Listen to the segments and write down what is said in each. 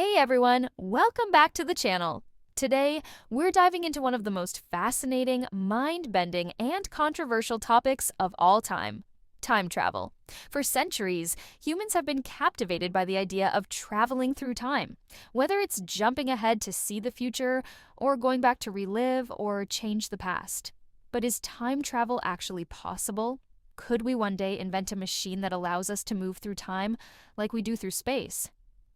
Hey everyone, welcome back to the channel. Today, we're diving into one of the most fascinating, mind-bending, and controversial topics of all time: time travel. For centuries, humans have been captivated by the idea of traveling through time, whether it's jumping ahead to see the future, or going back to relive or change the past. But is time travel actually possible? Could we one day invent a machine that allows us to move through time like we do through space?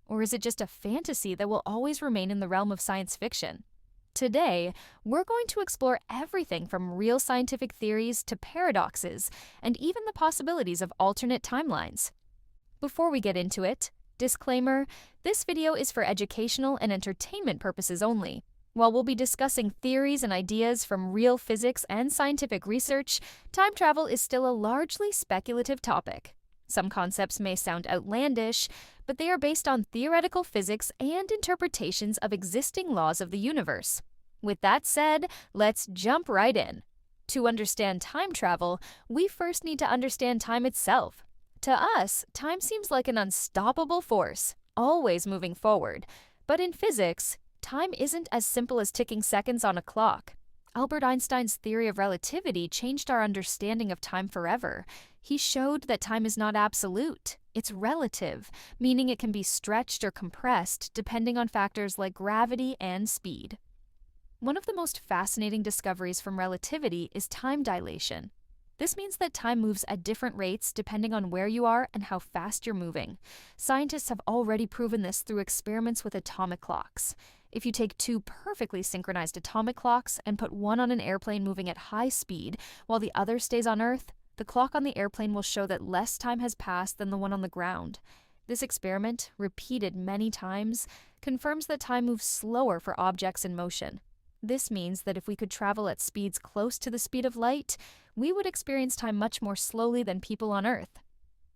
Or is it just a fantasy that will always remain in the realm of science fiction? Today, we're going to explore everything from real scientific theories to paradoxes, and even the possibilities of alternate timelines. Before we get into it, disclaimer, this video is for educational and entertainment purposes only. While we'll be discussing theories and ideas from real physics and scientific research, time travel is still a largely speculative topic. Some concepts may sound outlandish, but they are based on theoretical physics and interpretations of existing laws of the universe. With that said, let's jump right in. To understand time travel, we first need to understand time itself. To us, time seems like an unstoppable force, always moving forward. But in physics, time isn't as simple as ticking seconds on a clock. Albert Einstein's theory of relativity changed our understanding of time forever. He showed that time is not absolute. It's relative, meaning it can be stretched or compressed depending on factors like gravity and speed. One of the most fascinating discoveries from relativity is time dilation. This means that time moves at different rates depending on where you are and how fast you're moving. Scientists have already proven this through experiments with atomic clocks. If you take two perfectly synchronized atomic clocks and put one on an airplane moving at high speed while the other stays on Earth, the clock on the airplane will show that less time has passed than the one on the ground. This experiment, repeated many times, confirms that time moves slower for objects in motion. This means that if we could travel at speeds close to the speed of light, we would experience time much more slowly than people on Earth.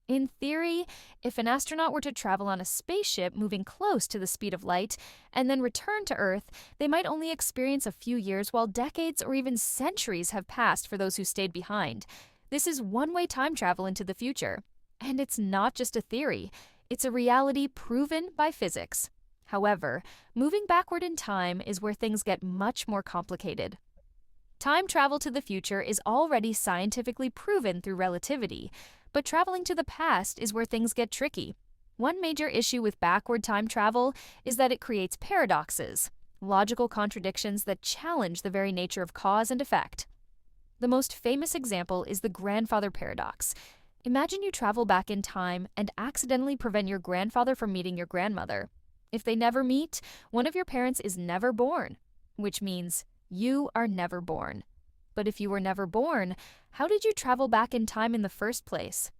In theory, if an astronaut were to travel on a spaceship moving close to the speed of light and then return to Earth, they might only experience a few years while decades or even centuries have passed for those who stayed behind. This is one-way time travel into the future. And it's not just a theory, it's a reality proven by physics. However, moving backward in time is where things get much more complicated. Time travel to the future is already scientifically proven through relativity, but traveling to the past is where things get tricky. One major issue with backward time travel is that it creates paradoxes, logical contradictions that challenge the very nature of cause and effect. The most famous example is the grandfather paradox. Imagine you travel back in time and accidentally prevent your grandfather from meeting your grandmother. If they never meet, one of your parents is never born, which means you are never born. But if you were never born, how did you travel back in time in the first place?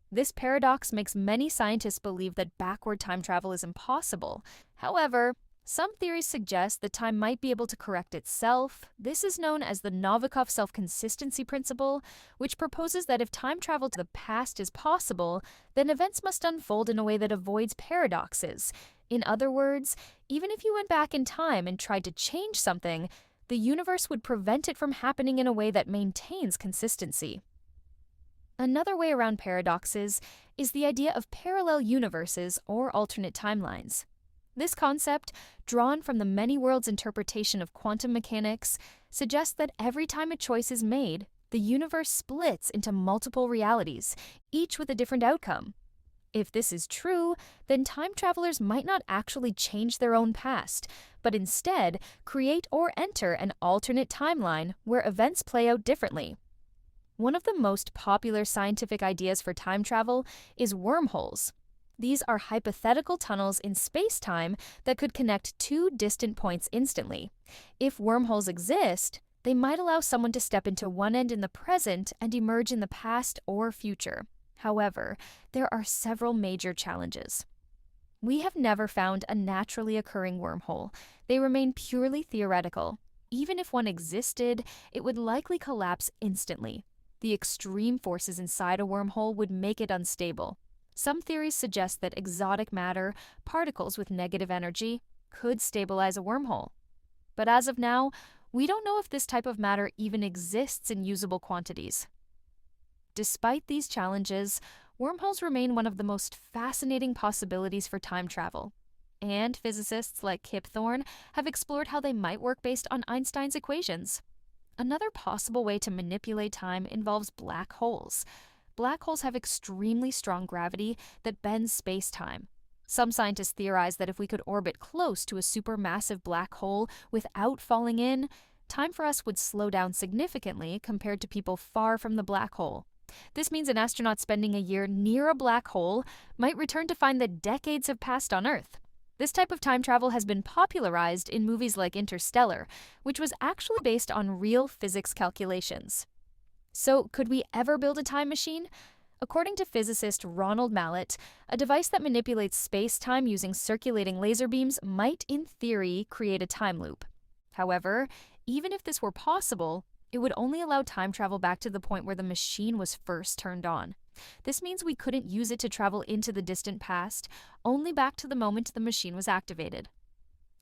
This paradox makes many scientists believe that backward time travel is impossible. However, some theories suggest that time might be able to correct itself. This is known as the Novikov self-consistency principle, which proposes that if time travel to the past is possible, then events must unfold in a way that avoids paradoxes. In other words, even if you went back in time and tried to change something, the universe would prevent it from happening in a way that maintains consistency. Another way around paradoxes is the idea of parallel universes or alternate timelines. This concept, drawn from the many worlds interpretation of quantum mechanics, suggests that every time a choice is made, the universe splits into multiple realities, each with a different outcome. If this is true, then time travelers might not actually change their own past, but instead create or enter an alternate timeline where events play out differently. One of the most popular scientific ideas for time travel is wormholes. These are hypothetical tunnels in space-time that could connect two distant points instantly. If wormholes exist, they might allow someone to step into one end in the present and emerge in the past or future. However, there are several major challenges. We have never found a naturally occurring wormhole. They remain purely theoretical. Even if one existed, it would likely collapse instantly. The extreme forces inside a wormhole would make it unstable. Some theories suggest that exotic matter, particles with negative energy, could stabilize a wormhole. But as of now, we don't know if this type of matter even exists in usable quantities. Despite these challenges, wormholes remain one of the most fascinating possibilities for time travel. And physicists like Kip Thorne have explored how they might work based on Einstein's equations. Another possible way to manipulate time involves black holes. Black holes have extremely strong gravity that bends space-time. Some scientists theorize that if we could orbit close to a supermassive black hole without falling in, time for us would slow down significantly compared to people far from the black hole. This means an astronaut spending a year near a black hole might return to find that decades have passed on Earth. This type of time travel has been popularized in movies like Interstellar, which was actually based on real physics calculations. So, could we ever build a time machine? According to physicist Ronald Mallet, a device that manipulates space-time using circulating laser beams might, in theory, create a time loop. However, even if this were possible, it would only allow time travel back to the point where the machine was first turned on. This means we couldn't use it to travel into the distant past, only back to the moment the machine was activated.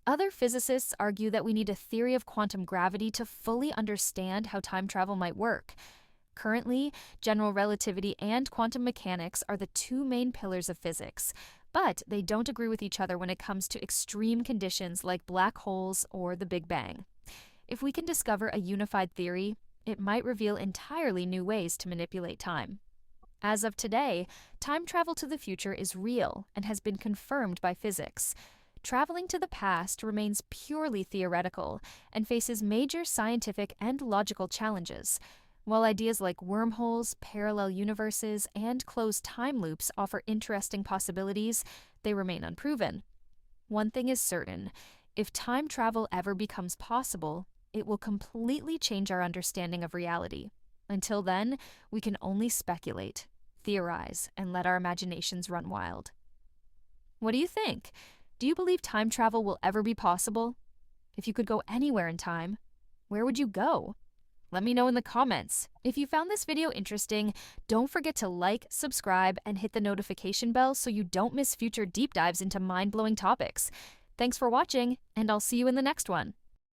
Other physicists argue that we need a theory of quantum gravity to fully understand how time travel might work. Currently, general relativity and quantum mechanics are the two main pillars of physics, but they don't agree with each other when it comes to extreme conditions like black holes or the Big Bang. If we can discover a unified theory, it might reveal entirely new ways to manipulate time. As of today, time travel to the future is real and has been confirmed by physics. Traveling to the past remains purely theoretical and faces major scientific and logical challenges. While ideas like wormholes, parallel universes, and closed time loops offer interesting possibilities, they remain unproven. One thing is certain: if time travel ever becomes possible, it will completely change our understanding of reality. Until then, we can only speculate, theorize, and let our imaginations run wild. What do you think? Do you believe time travel will ever be possible? If you could go anywhere in time, where would you go? Let me know in the comments. If you found this video interesting, don't forget to like, subscribe, and hit the notification bell so you don't miss future deep dives into mind-blowing topics. Thanks for watching, and I'll see you in the next one.